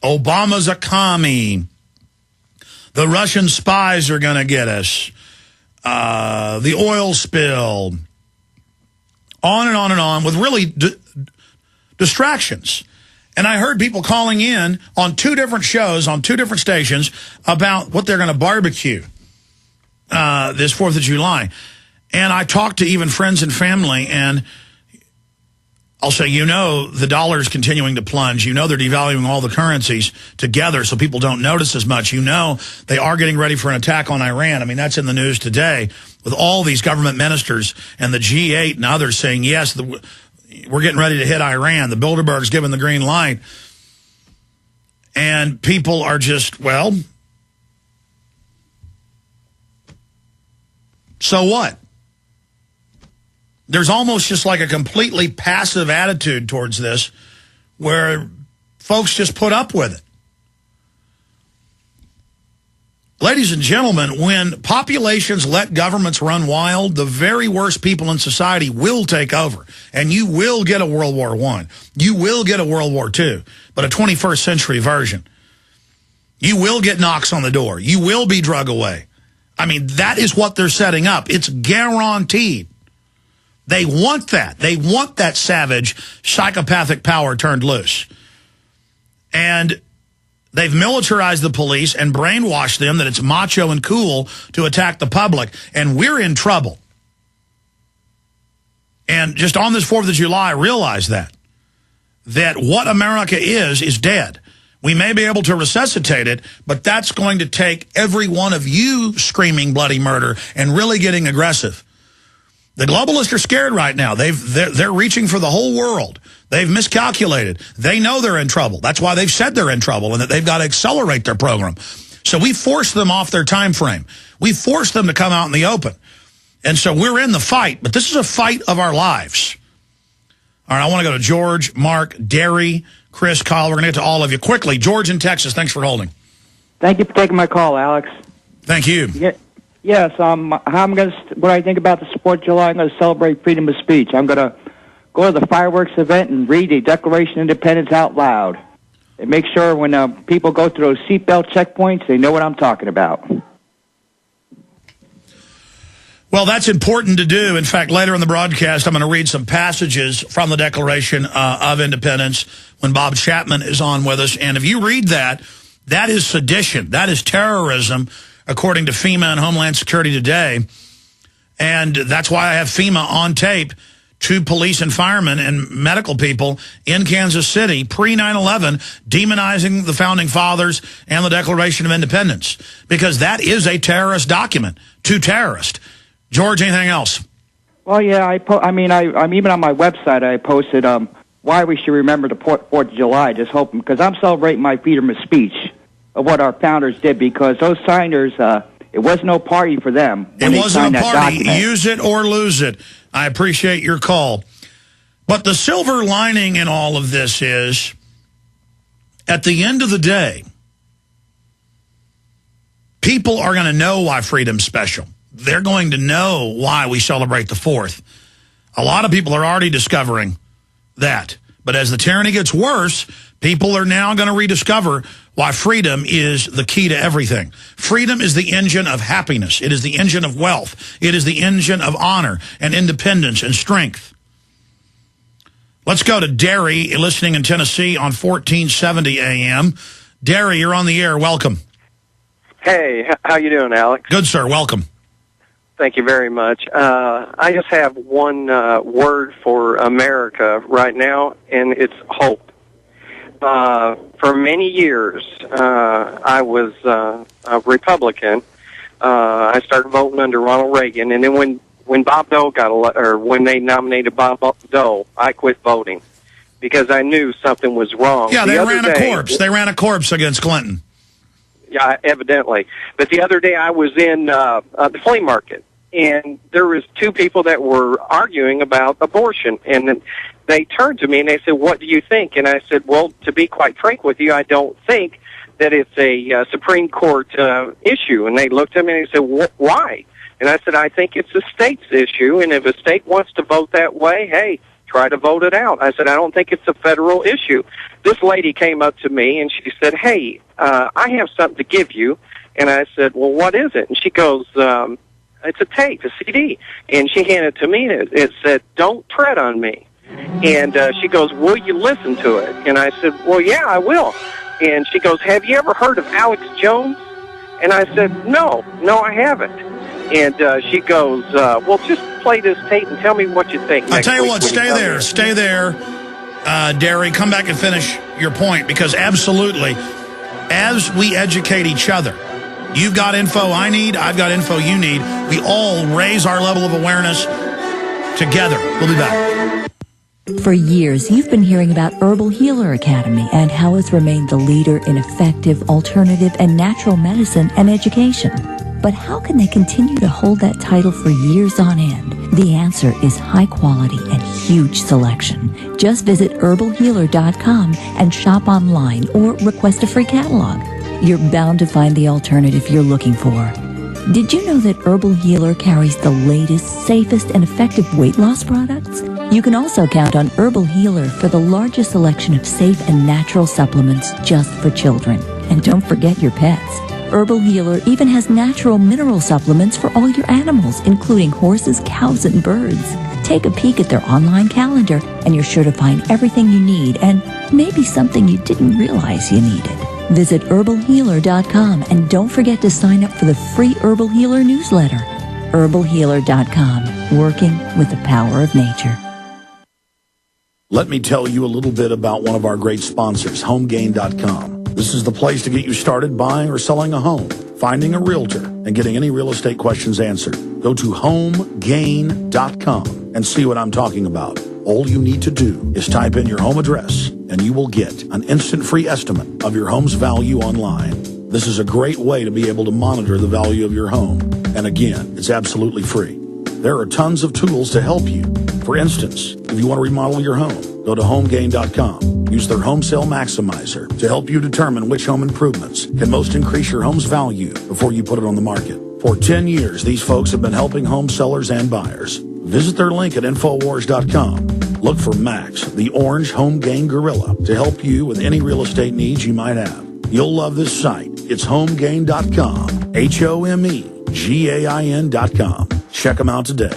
Obama's a commie. The Russian spies are going to get us. The oil spill. On and on and on with really distractions. And I heard people calling in on 2 different shows, on 2 different stations, about what they're going to barbecue this 4th of July. And I talked to even friends and family, and I'll say, the dollar is continuing to plunge. They're devaluing all the currencies together so people don't notice as much. They are getting ready for an attack on Iran. I mean, that's in the news today with all these government ministers and the G8 and others saying, yes, we're getting ready to hit Iran. The Bilderberg's giving the green light. And people are just, well, so what? There's almost just like a completely passive attitude towards this where folks just put up with it. Ladies and gentlemen, when populations let governments run wild, the very worst people in society will take over. And you will get a World War I. You will get a World War II, but a 21st century version. You will get knocks on the door. You will be drug away. I mean, that is what they're setting up. It's guaranteed. They want that. They want that savage, psychopathic power turned loose. And they've militarized the police and brainwashed them that it's macho and cool to attack the public. And we're in trouble. And just on this 4th of July, realize that what America is dead. We may be able to resuscitate it, but that's going to take every one of you screaming bloody murder and really getting aggressive. The globalists are scared right now. They're reaching for the whole world. They've miscalculated. They know they're in trouble. That's why they've said they're in trouble and that they've got to accelerate their program. So we forced them off their time frame. We forced them to come out in the open. And so we're in the fight, but this is a fight of our lives. All right, I want to go to George, Mark, Derry, Chris, Kyle. We're going to get to all of you quickly. George in Texas, thanks for holding. Thank you for taking my call, Alex. Thank you. Yes, what I think about the 4th of July, I'm going to celebrate freedom of speech. I'm going to go to the fireworks event and read the Declaration of Independence out loud. And make sure when people go through those seatbelt checkpoints, they know what I'm talking about. Well, that's important to do. In fact, later in the broadcast, I'm going to read some passages from the Declaration of Independence when Bob Chapman is on with us. And if you read that, that is sedition. That is terrorism, according to FEMA and Homeland Security today. And that's why I have FEMA on tape to police and firemen and medical people in Kansas City, pre-9/11, demonizing the Founding Fathers and the Declaration of Independence, because that is a terrorist document to terrorists. George, anything else? Well, yeah, I'm even on my website, I posted why we should remember the 4th of July, just hoping, because I'm celebrating my freedom of speech of what our founders did, because those signers, it was no party for them. It wasn't a party. Use it or lose it. I appreciate your call. But the silver lining in all of this is, at the end of the day, people are going to know why freedom's special. They're going to know why we celebrate the 4th. A lot of people are already discovering that. But as the tyranny gets worse, people are now going to rediscover why freedom is the key to everything. Freedom is the engine of happiness. It is the engine of wealth. It is the engine of honor and independence and strength. Let's go to Derry, listening in Tennessee on 1470 AM. Derry, you're on the air. Welcome. Hey, how you doing, Alex? Good, sir. Welcome. Thank you very much. I just have one word for America right now, and it's hope. For many years, I was a Republican. I started voting under Ronald Reagan, and then when Bob Dole when they nominated Bob Dole, I quit voting because I knew something was wrong. Yeah, they ran a corpse. They ran a corpse against Clinton. Yeah, evidently. But the other day I was in the flea market, and there was 2 people that were arguing about abortion, and then they turned to me and they said, "What do you think?" And I said, "Well, to be quite frank with you, I don't think that it's a Supreme Court issue." And they looked at me and they said, "Why?" And I said, "I think it's a state's issue, and if a state wants to vote that way, hey, try to vote it out. I said, I don't think it's a federal issue. This lady came up to me, and she said, hey, I have something to give you. And I said, well, what is it? And she goes, it's a tape, a CD. And she handed it to me, and it said, Don't Tread on Me. And she goes, will you listen to it? And I said, well, yeah, I will. And she goes, have you ever heard of Alex Jones? And I said, no, I haven't. And she goes, well, just play this tape and tell me what you think. I'll tell you what, stay there, Derry. Come back and finish your point, because absolutely, as we educate each other, you've got info I need, I've got info you need, we all raise our level of awareness together. We'll be back. For years, you've been hearing about Herbal Healer Academy and how it's remained the leader in effective, alternative, and natural medicine and education. But how can they continue to hold that title for years on end? The answer is high quality and huge selection. Just visit herbalhealer.com and shop online or request a free catalog. You're bound to find the alternative you're looking for. Did you know that Herbal Healer carries the latest, safest, and effective weight loss products? You can also count on Herbal Healer for the largest selection of safe and natural supplements just for children. And don't forget your pets. Herbal Healer even has natural mineral supplements for all your animals, including horses, cows, and birds. Take a peek at their online calendar, and you're sure to find everything you need, and maybe something you didn't realize you needed. Visit herbalhealer.com, and don't forget to sign up for the free Herbal Healer newsletter. herbalhealer.com, working with the power of nature. Let me tell you a little bit about one of our great sponsors, HomeGain.com. This is the place to get you started buying or selling a home, finding a realtor, and getting any real estate questions answered. Go to HomeGain.com and see what I'm talking about. All you need to do is type in your home address, and you will get an instant free estimate of your home's value online. This is a great way to be able to monitor the value of your home. And again, it's absolutely free. There are tons of tools to help you. For instance, if you want to remodel your home, go to HomeGain.com. Use their Home Sale Maximizer to help you determine which home improvements can most increase your home's value before you put it on the market. For 10 years, these folks have been helping home sellers and buyers. Visit their link at Infowars.com. Look for Max, the orange home gain gorilla, to help you with any real estate needs you might have. You'll love this site. It's HomeGain.com. HomeGain.com. Check them out today.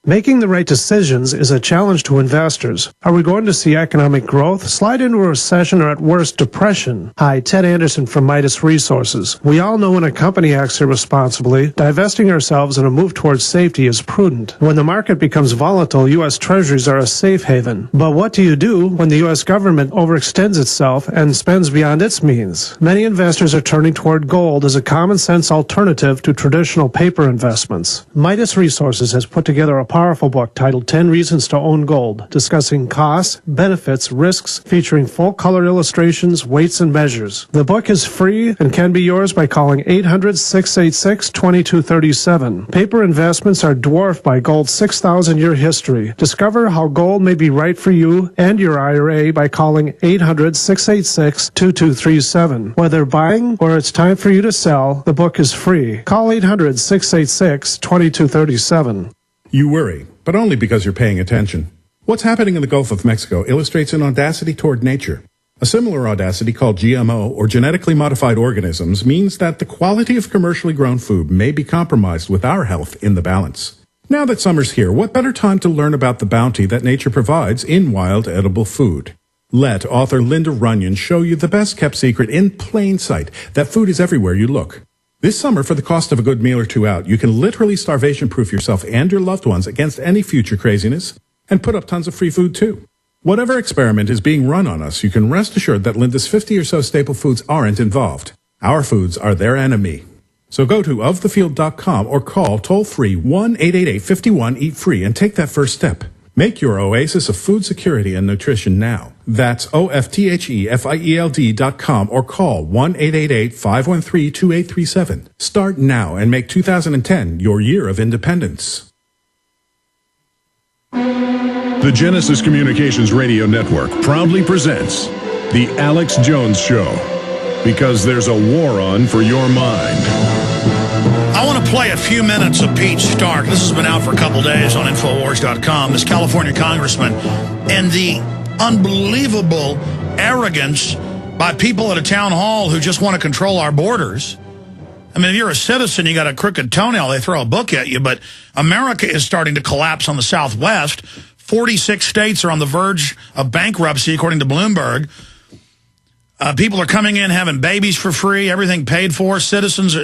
Making the right decisions is a challenge to investors. Are we going to see economic growth, slide into a recession, or at worst, depression? Hi, Ted Anderson from Midas Resources. We all know when a company acts irresponsibly, divesting ourselves in a move towards safety is prudent. When the market becomes volatile, U.S. Treasuries are a safe haven. But what do you do when the U.S. government overextends itself and spends beyond its means? Many investors are turning toward gold as a common-sense alternative to traditional paper investments. Midas Resources has put together a powerful book titled 10 Reasons to Own Gold, discussing costs, benefits, risks, featuring full-color illustrations, weights, and measures. The book is free and can be yours by calling 800-686-2237. Paper investments are dwarfed by gold's 6,000-year history. Discover how gold may be right for you and your IRA by calling 800-686-2237. Whether buying or it's time for you to sell, the book is free. Call 800-686-2237. You worry, but only because you're paying attention. What's happening in the Gulf of Mexico illustrates an audacity toward nature. A similar audacity called GMO, or genetically modified organisms, means that the quality of commercially grown food may be compromised with our health in the balance. Now that summer's here, what better time to learn about the bounty that nature provides in wild edible food? Let author Linda Runyon show you the best-kept secret in plain sight, that food is everywhere you look. This summer, for the cost of a good meal or two out, you can literally starvation-proof yourself and your loved ones against any future craziness, and put up tons of free food, too. Whatever experiment is being run on us, you can rest assured that Linda's 50 or so staple foods aren't involved. Our foods are their enemy. So go to ofthefield.com or call toll-free 1-888-51-EAT-FREE and take that first step. Make your oasis of food security and nutrition now. That's OFTHEFIELD.com or call 1-888-513-2837. Start now and make 2010 your year of independence. The Genesis Communications Radio Network proudly presents The Alex Jones Show, because there's a war on for your mind. I want to to play a few minutes of Pete Stark. This has been out for a couple days on Infowars.com. This California congressman and the unbelievable arrogance by people at a town hall who just want to control our borders. I mean, if you're a citizen, you got a crooked toenail, they throw a book at you. But America is starting to collapse on the Southwest. 46 states are on the verge of bankruptcy, according to Bloomberg. People are coming in having babies for free, everything paid for. Citizens